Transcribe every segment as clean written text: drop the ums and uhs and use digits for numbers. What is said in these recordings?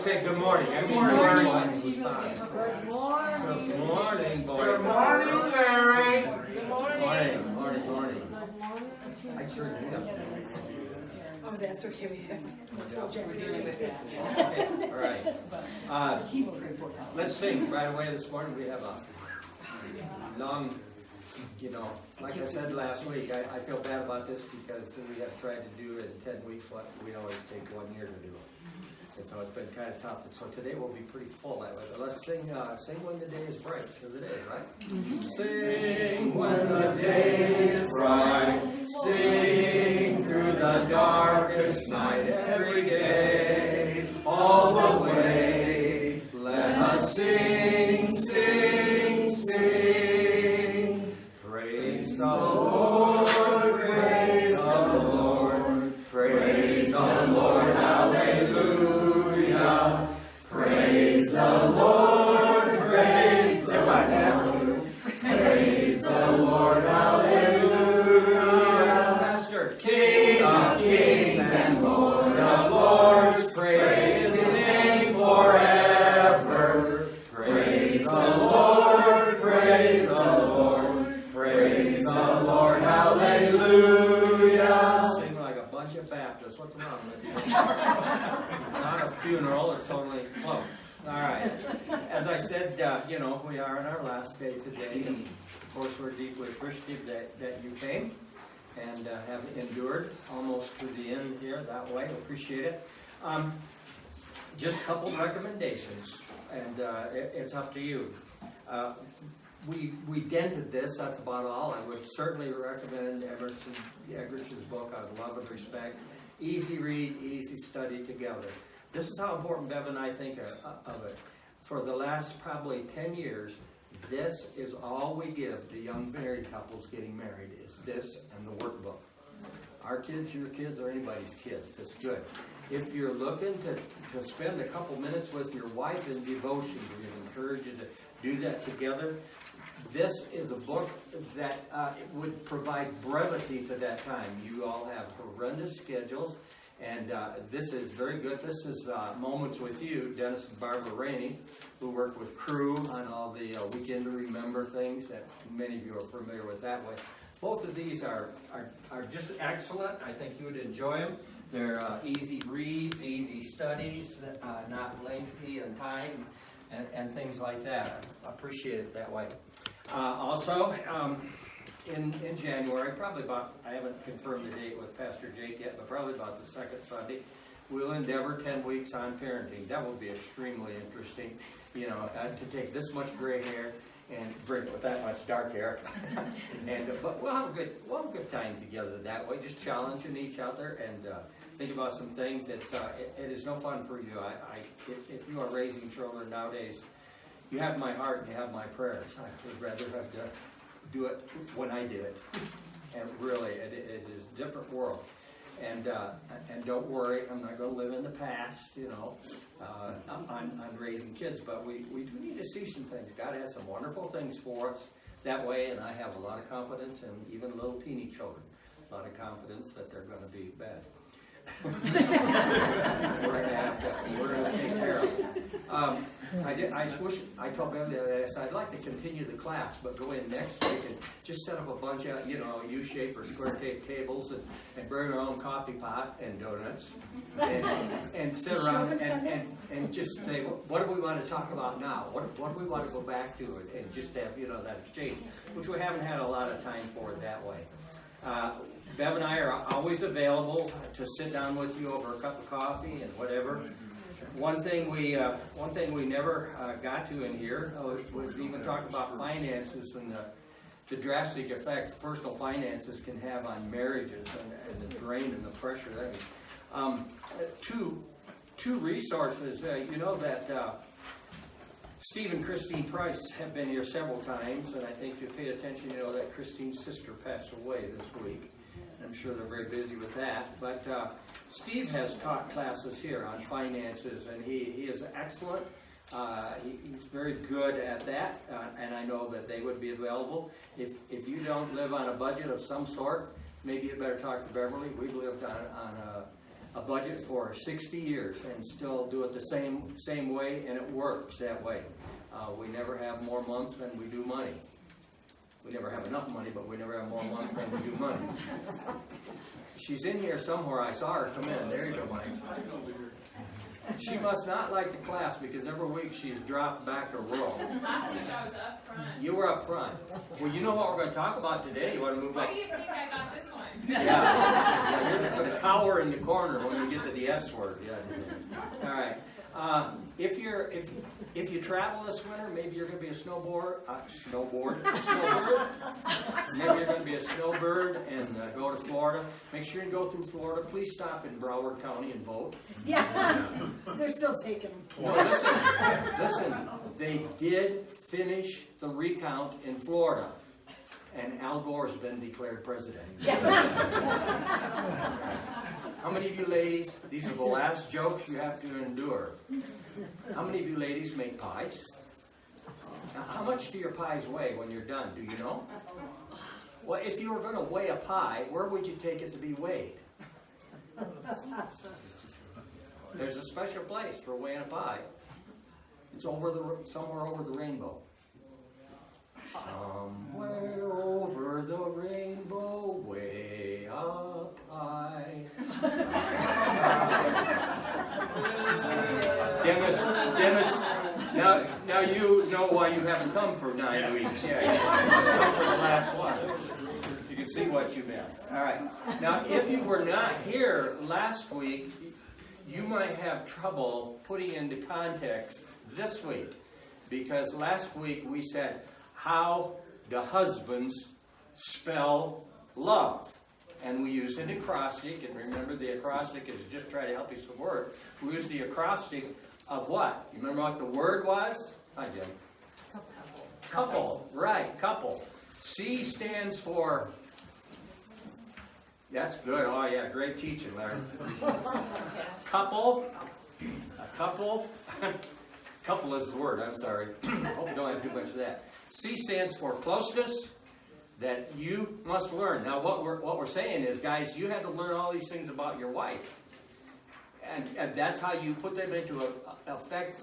say good morning. Good morning. Good morning. Good morning, boy. Good morning, Larry. Good Morning. Morning. I sure do. Oh, that's okay. All right. Let's sing right away this morning. We have a long, like I said last week, I feel bad about this because we have tried to do it in 10 weeks what we always take 1 year to do. And so it's been kind of tough. And so today will be pretty full that way. But let's sing When the Day is Bright, because it is, right? Sing when the day is bright. Sing through the darkest night every day. All the way. Let us sing, sing, sing. Praise the Lord, praise the Lord. Praise the Lord, hallelujah. Praise the Lord, praise the Lord. Praise the Lord, hallelujah. Master, King of kings and Lord of lords, praise his name forever. Praise the Lord, praise the Lord. Praise the Lord, hallelujah. Sing like a bunch of Baptists. What's wrong with you? Not a funeral, it's only close. All right. As I said, we are on our last day today, and of course we're deeply appreciative that you came and have endured almost to the end here that way. Appreciate it. Just a couple recommendations, and it's up to you. We dented this, that's about all. I would certainly recommend Emerson Eggerich's book, Out of Love and Respect. Easy read, easy study together. This is how important Bev and I think of it. For the last probably 10 years, this is all we give to young married couples getting married, is this and the workbook. Our kids, your kids, or anybody's kids, it's good. If you're looking to spend a couple minutes with your wife in devotion, we encourage you to do that together. This is a book that would provide brevity to that time. You all have horrendous schedules, and this is very good. This is Moments with You, Dennis and Barbara Rainey, who work with Crew on all the Weekend to Remember things that many of you are familiar with that way. Both of these are just excellent. I think you would enjoy them. They're easy reads, easy studies, not lengthy in time, and things like that. I appreciate it that way. Also, in January, probably about, I haven't confirmed the date with Pastor Jake yet, but probably about the second Sunday, we'll endeavor 10 weeks on parenting. That will be extremely interesting, to take this much gray hair and bring it with that much dark hair. But we'll have a good time together that way, just challenging each other and think about some things that it is no fun for you. If you are raising children nowadays, you have my heart and you have my prayers. I would rather have to do it when I did it. And really, it is a different world. And don't worry, I'm not going to live in the past, on raising kids. But we do need to see some things. God has some wonderful things for us that way, and I have a lot of confidence in even little teeny children. A lot of confidence that they're going to be bad. We're going to take care of it. I told Bev the other day, I said, I'd like to continue the class, but go in next week and just set up a bunch of, U-shaped or square tables and bring our own coffee pot and donuts and sit around and just say, what do we want to talk about now? What do we want to go back to and just have, that exchange, which we haven't had a lot of time for that way. Bev and I are always available to sit down with you over a cup of coffee and whatever. One thing we never got to in here was even talk about finances and the drastic effect personal finances can have on marriages and the drain and the pressure that two resources. That Steve and Christine Price have been here several times, and I think if you paid attention, that Christine's sister passed away this week. I'm sure they're very busy with that. But Steve has taught classes here on finances, and he is excellent. He's very good at that, and I know that they would be available. If you don't live on a budget of some sort, maybe you better talk to Beverly. We've lived on a budget for 60 years and still do it the same way, and it works that way. We never have more months than we do money. We never have enough money, but we never have more months than we do money. She's in here somewhere. I saw her come in. There you go, Mike. She must not like the class because every week she's dropped back a row. Last week I was up front. You were up front. Well, you know what we're going to talk about today. You want to move Why up? do you think I got this one? Yeah, you're just going to cower in the corner when you get to the S word. Yeah. All right. If you travel this winter, maybe you're going to be a snowbird. Maybe you're going to be a snowbird and go to Florida. Make sure you go through Florida. Please stop in Broward County and vote. Yeah, they're still taking them. No, listen. They did finish the recount in Florida, and Al Gore's been declared president. How many of you ladies, these are the last jokes you have to endure. How many of you ladies make pies? Now, how much do your pies weigh when you're done? Do you know? Well, if you were going to weigh a pie, where would you take it to be weighed? There's a special place for weighing a pie. It's somewhere over the rainbow. Somewhere over the rainbow, way up high. Dennis, now you know why you haven't come for 9 weeks. Yeah, just come for the last one. You can see what you missed. All right. Now, if you were not here last week, you might have trouble putting into context this week, because last week we said, how do husbands spell love? And we used an acrostic, and remember the acrostic is just try to help you some word. We used the acrostic of what? You remember what the word was? Hi, Jim. Couple. Right, couple. C stands for... That's good. Oh, yeah, great teaching, Larry. Couple. A couple. Couple is the word, I'm sorry. Hope you don't have too much of that. C stands for closeness, that you must learn. Now, what we're saying is, guys, you have to learn all these things about your wife. And that's how you put them into effect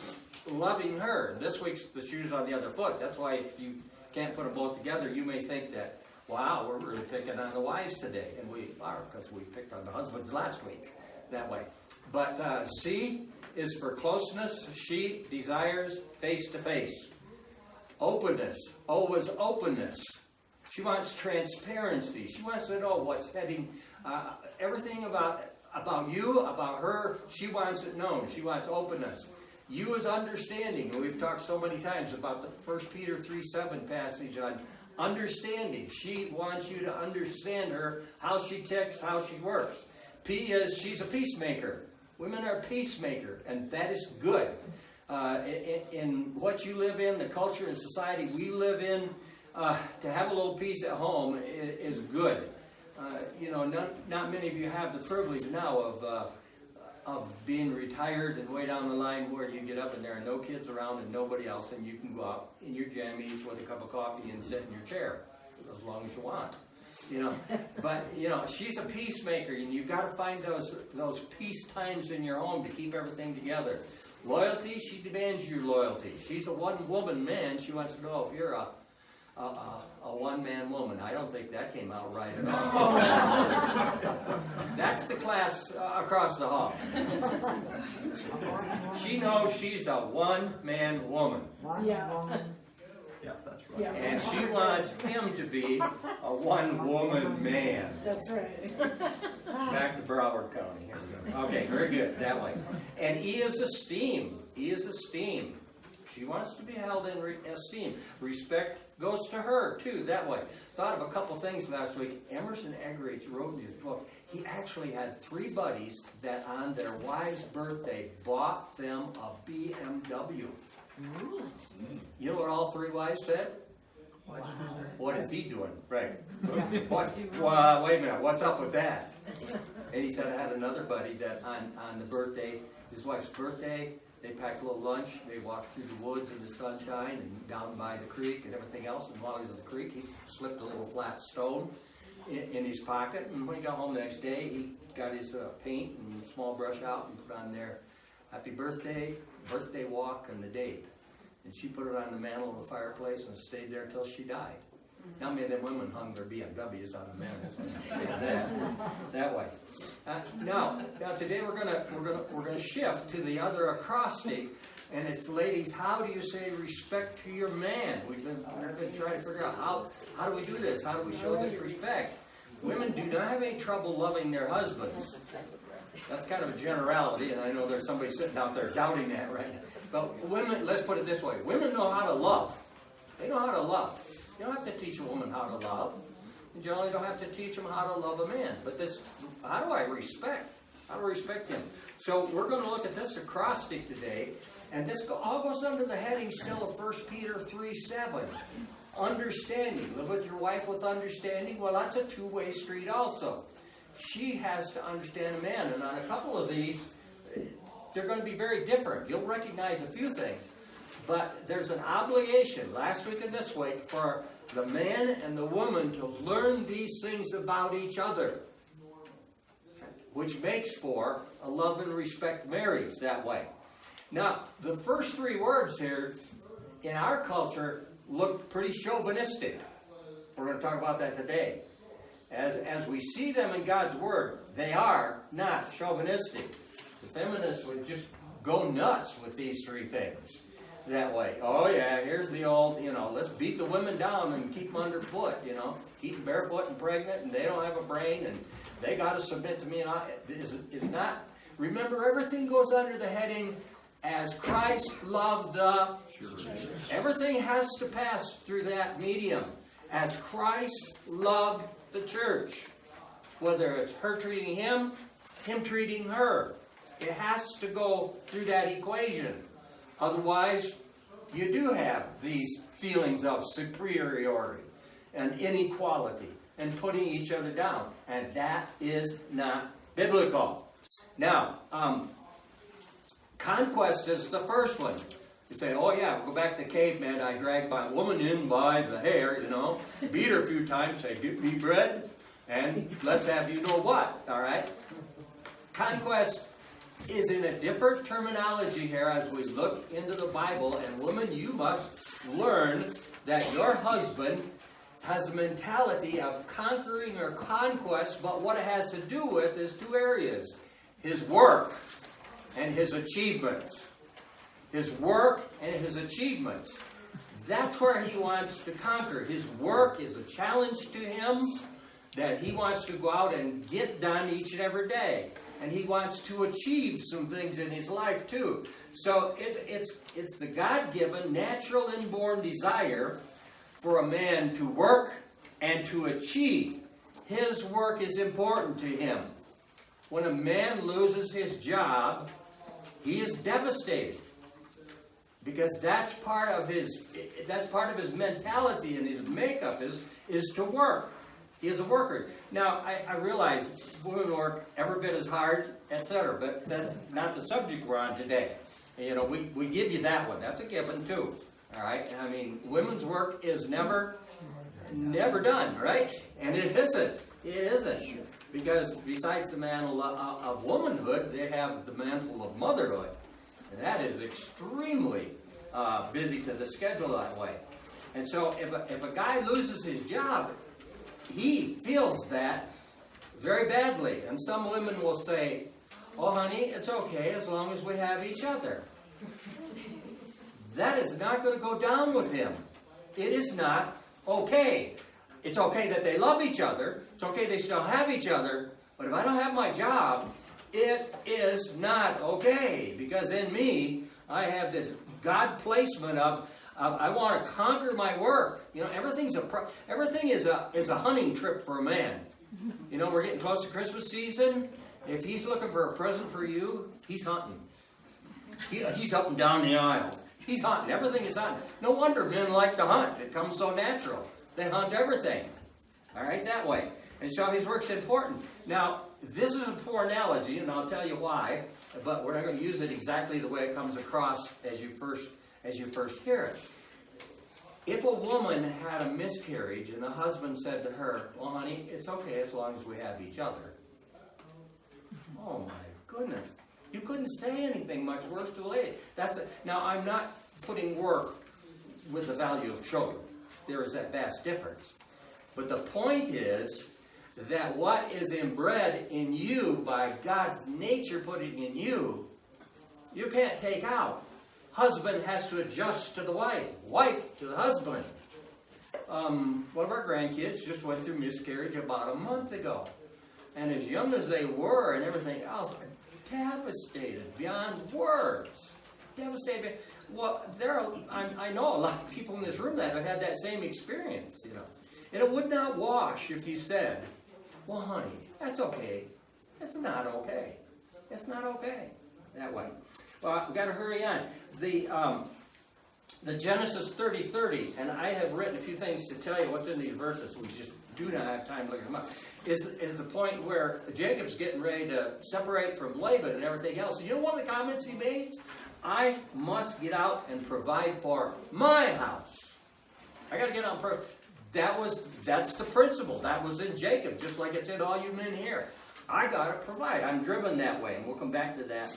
loving her. This week's the shoes on the other foot. That's why if you can't put them both together, you may think that, wow, we're really picking on the wives today. And we are, because we picked on the husbands last week that way. But C is for closeness. She desires face-to-face. Openness. O is openness. She wants transparency. She wants to know what's heading, everything about you, about her. She wants it known. She wants openness. U is understanding. We've talked so many times about the 1 Peter 3:7 passage on understanding. She wants you to understand her, how she ticks, how she works. P is she's a peacemaker. Women are peacemaker, and that is good. In what you live in, the culture and society we live in, to have a little peace at home is good. Not many of you have the privilege now of being retired and way down the line where you get up and there are no kids around and nobody else, and you can go out in your jammies with a cup of coffee and sit in your chair as long as you want. But she's a peacemaker, and you've got to find those peace times in your home to keep everything together. Loyalty, she demands your loyalty. She's a one-woman man. She wants to know if you're a one-man woman. I don't think that came out right at all. That's the class across the hall. She knows she's a one-man woman. Yeah, that's right. Yeah. And she wants him to be a one-woman man. That's right. Back to Broward County. Here we go. Okay, very good. That way. And E is esteem. E is esteem. She wants to be held in esteem. Respect goes to her, too, that way. Thought of a couple things last week. Emerson Eggerichs wrote in his book, he actually had 3 buddies that on their wife's birthday bought them a BMW. You know what all 3 wives said? What is he doing? Right. Wait a minute, what's up with that? And he said I had another buddy that on the birthday, his wife's birthday, they packed a little lunch, they walked through the woods in the sunshine and down by the creek and everything else, and while he was at the creek, he slipped a little flat stone in his pocket, and when he got home the next day, he got his paint and small brush out and put on there, happy birthday, birthday walk, and the date. And she put it on the mantle of the fireplace and stayed there till she died. Now, many of them women hung their BMWs on the mantle. that way. Now today we're gonna shift to the other acrostic, and it's, ladies, how do you say respect to your man? We've been trying to figure out how do we do this? How do we show this respect? Women do not have any trouble loving their husbands. That's kind of a generality, and I know there's somebody sitting out there doubting that right now. But women, let's put it this way: women know how to love. They know how to love. You don't have to teach a woman how to love. You generally don't have to teach them how to love a man. But this, how do I respect? How do I respect him? So we're going to look at this acrostic today, and this all goes under the heading still of 1 Peter 3:7. Understanding. Live with your wife with understanding. Well, that's a two-way street also. She has to understand a man, and on a couple of these, they're going to be very different. You'll recognize a few things. But there's an obligation, last week and this week, for the man and the woman to learn these things about each other, which makes for a love and respect marriage that way. Now, the first three words here in our culture look pretty chauvinistic. We're going to talk about that today. As we see them in God's Word, they are not chauvinistic. The feminists would just go nuts with these three things. That way. Oh yeah, here's the old, let's beat the women down and keep them underfoot, keep them barefoot and pregnant, and they don't have a brain, and they got to submit to me. And is not. Remember, everything goes under the heading, as Christ loved the church. Everything has to pass through that medium. As Christ loved the church. Whether it's her treating him treating her. It has to go through that equation. Otherwise, you do have these feelings of superiority and inequality and putting each other down. And that is not biblical. Now, conquest is the first one. You say, oh yeah, we'll go back to caveman. I dragged my woman in by the hair, beat her a few times, say, get me bread, and let's have you know what, all right? Conquest is in a different terminology here as we look into the Bible. And women, you must learn that your husband has a mentality of conquering or conquest, but what it has to do with is two areas: his work and his achievements. His work and his achievements. That's where he wants to conquer. His work is a challenge to him that he wants to go out and get done each and every day. And he wants to achieve some things in his life too. So it's the God-given, natural, inborn desire for a man to work and to achieve. His work is important to him. When a man loses his job, he is devastated. Because that's part of his mentality and his makeup is to work. He is a worker. Now, I realize women work every bit as hard, etc., but that's not the subject we're on today. We give you that one. That's a given, too. All right? I mean, women's work is never done, right? And it isn't. It isn't. Because besides the mantle of womanhood, they have the mantle of motherhood. And that is extremely busy to the schedule that way. And so if a guy loses his job, he feels that very badly. And some women will say, oh, honey, it's okay as long as we have each other. That is not going to go down with him. It is not okay. It's okay that they love each other. It's okay they still have each other. But if I don't have my job, it is not okay. Because in me, I have this God placement of I want to conquer my work. Everything is a hunting trip for a man. We're getting close to Christmas season. If he's looking for a present for you, he's hunting. He's up and down the aisles. He's hunting. Everything is hunting. No wonder men like to hunt. It comes so natural. They hunt everything. All right, that way. And so his work's important. Now, this is a poor analogy, and I'll tell you why. But we're not going to use it exactly the way it comes across as you first hear it. If a woman had a miscarriage and the husband said to her, well, honey, it's okay as long as we have each other. Oh, my goodness. You couldn't say anything much worse to a lady. Now, I'm not putting work with the value of children. There is that vast difference. But the point is that what is inbred in you by God's nature putting in you, you can't take out. Husband has to adjust to the wife. Wife to the husband. One of our grandkids just went through miscarriage about a month ago. And as young as they were and everything else, devastated beyond words. Devastated. Well, I know a lot of people in this room that have had that same experience, you know. And it would not wash if you said, well, honey, that's okay. That's not okay. That's not okay. That way. Well, I've got to hurry on. The Genesis 30:30, and I have written a few things to tell you what's in these verses. We just do not have time to look them up. Is the point where Jacob's getting ready to separate from Laban and everything else. And you know one of the comments he made? I must get out and provide for my house. I got to get out and that's the principle. That was in Jacob, just like it's in all you men here. I got to provide. I'm driven that way, and we'll come back to that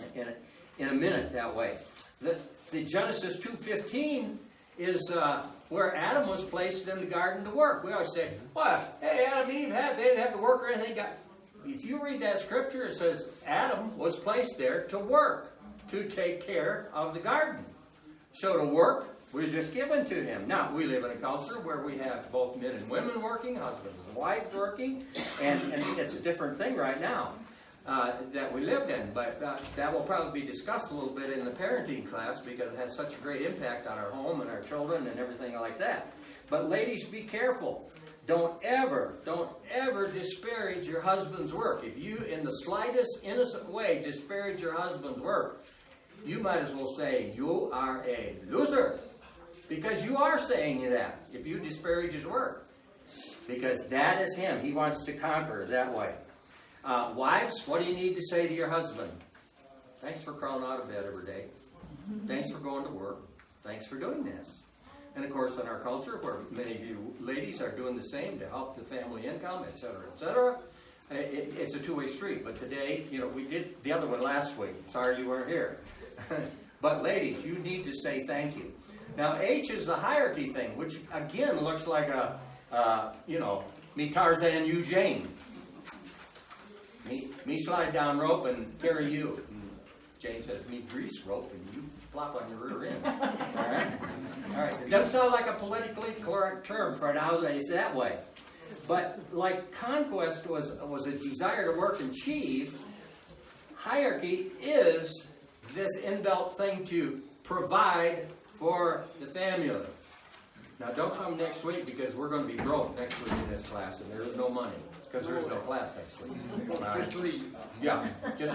in a minute that way. The Genesis 2:15 is where Adam was placed in the garden to work. We always say, what? Hey, Adam and Eve they didn't have to work or anything. If you read that scripture, it says Adam was placed there to work, to take care of the garden. So to work was just given to him. Now, we live in a culture where we have both men and women working, husbands and wives working, and it's a different thing right now that we lived in. But that will probably be discussed a little bit in the parenting class because it has such a great impact on our home and our children and everything like that. But ladies, be careful. Don't ever disparage your husband's work. If you, in the slightest innocent way, disparage your husband's work, you might as well say, you are a loser. Because you are saying that if you disparage his work. Because that is him. He wants to conquer that way. Wives, what do you need to say to your husband? Thanks for crawling out of bed every day. Thanks for going to work. Thanks for doing this. And of course, in our culture, where many of you ladies are doing the same to help the family income, etc., it's a two-way street. But today, we did the other one last week. Sorry you weren't here. But ladies, you need to say thank you. Now, H is the hierarchy thing, which again looks like me Tarzan, you Jane. Me slide down rope and carry you. And Jane says, me grease rope and you flop on your rear end. All right. It doesn't sound like a politically correct term for nowadays that way. But like conquest was a desire to work and achieve, hierarchy is this inbuilt thing to provide for the family. Now, don't come next week because we're going to be broke next week in this class, and there is no money because there is no class next week. All right. Yeah, just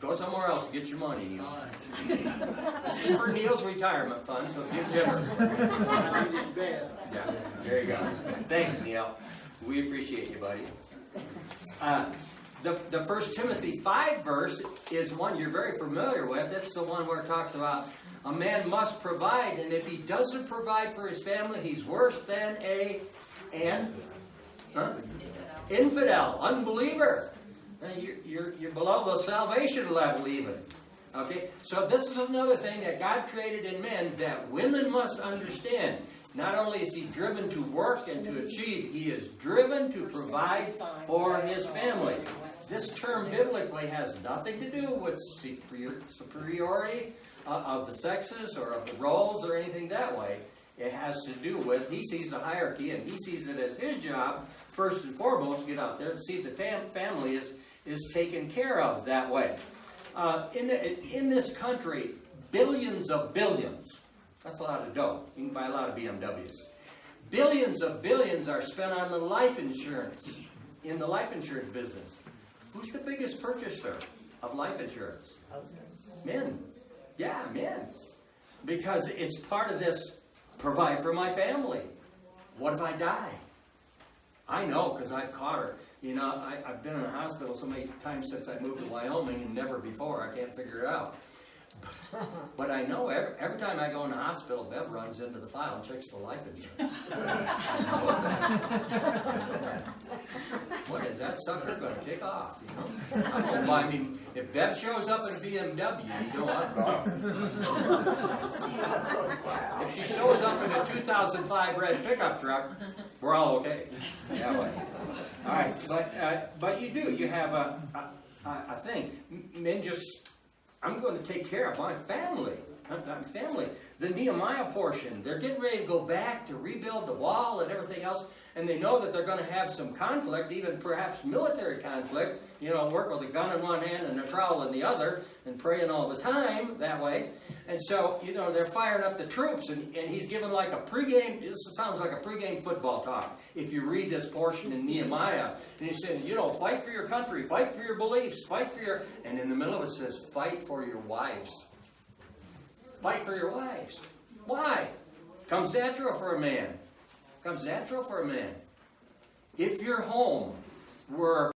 go somewhere else and get your money. This is for Neil's retirement fund, so give generous. Yeah, there you go. Thanks, Neil. We appreciate you, buddy. The 1 Timothy 5 verse is one you're very familiar with. It's the one where it talks about a man must provide, and if he doesn't provide for his family, he's worse than infidel, unbeliever. You're below the salvation level even. Okay, so this is another thing that God created in men that women must understand. Not only is he driven to work and to achieve, he is driven to provide for his family. This term biblically has nothing to do with superiority of the sexes or of the roles or anything that way. It has to do with, he sees a hierarchy and he sees it as his job, first and foremost, to get out there and see the family is taken care of that way. In this country, billions of billions, that's a lot of dough. You can buy a lot of BMWs. Billions of billions are spent on the life insurance, in the life insurance business. Who's the biggest purchaser of life insurance? Men. Yeah, men. Because it's part of this, provide for my family. What if I die? I know, because I've caught her. I've been in a hospital so many times since I moved to Wyoming and never before. I can't figure it out. But I know every time I go in the hospital, Bev runs into the file and checks the life insurance. I know that. What is that sucker going to kick off? You know? Well, I mean, if Bev shows up in a BMW, you know I'm gone. If she shows up in a 2005 red pickup truck, we're all okay. That way. All right, but you do. You have a thing. Men just, I'm going to take care of my family. The Nehemiah portion, they're getting ready to go back to rebuild the wall and everything else, and they know that they're going to have some conflict, even perhaps military conflict, you know, work with a gun in one hand and a trowel in the other, and praying all the time that way. And so, you know, they're firing up the troops, and he's giving like a pregame, this sounds like a pregame football talk, if you read this portion in Nehemiah. And he's saying, you know, fight for your country, fight for your beliefs, fight for your, and in the middle of it says, fight for your wives. Fight for your wives. Why? Comes natural for a man. Comes natural for a man. If your home were